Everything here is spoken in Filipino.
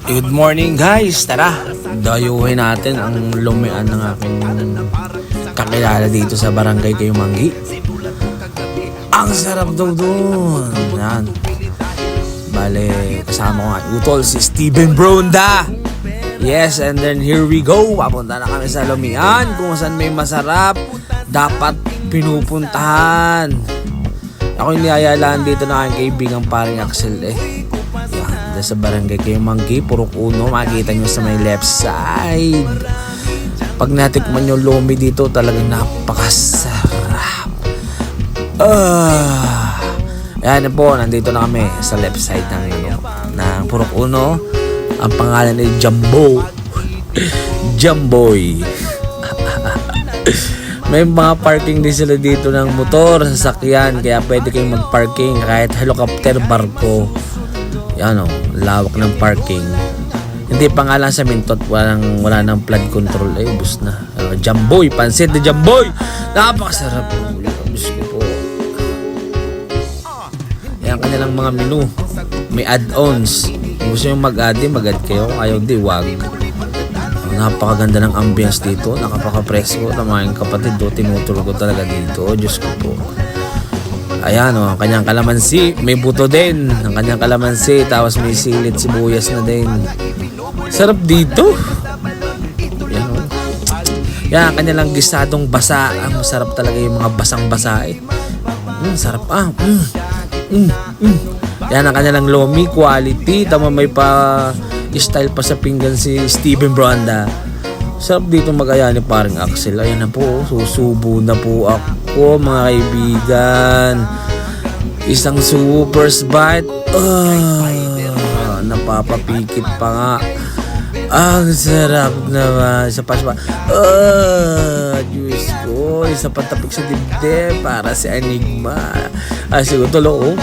Good morning guys, tara dayuhin natin ang lumian ng aking kakilala dito sa barangay Kayumanggi. Ang sarap daw doon. Yan. Bale, kasama ko nga utol si Steven Bronda. Yes, and then here we go. Papunta na kami sa lumian kung saan may masarap dapat pinupuntahan. Ako yung niyayalaan dito na aking kaibigang paring Axel Yan, sa barangay Kayumanggi, Purok 1, makikita nyo sa may left side. Pag natikman nyo lomi dito, talagang napakasarap. Yan po, nandito na kami sa left side ng Purok 1. Ang pangalan ay Jumbo. Jumboy. May mga parking din sila dito ng motor, sasakyan, kaya pwede kayong mag-parking kahit helicopter, barko. Yan o, lawak ng parking. Hindi pa nga lang sa mintot, wala nang flood control. Ay, bus na. Jumboy, pansit na Jumboy. Napakasarap po. Bus ko po. Yan kanilang mga menu. May add-ons. Kung gusto nyo mag-add, mag-add kayo. Ayaw di, wag. Napakaganda ng ambience dito. Nakapaka-presko. Tamahin kapatid do. Tinuturo ko talaga dito. Diyos ko po. Ayan o, ang kanyang kalamansi. May buto din. Ang kanyang kalamansi. Tapos may silit, sibuyas na din. Sarap dito. Yan o. Yan, ang kanyang gisadong basa. Ang masarap talaga yung mga basang-basa sarap Yan, ang kanyang lomi. Quality. Tama may pa style pa sa pinggan si Steven Bronda. Sarap dito mag-aya ni paring Axel. Ayan na po, susubo na po ako mga kaibigan. Isang super bite. Napapapikit pa nga. Ang sarap naman. Isa pa. Diyos ko. Isa patapik sa dibdib para si Enigma. Siguro tulo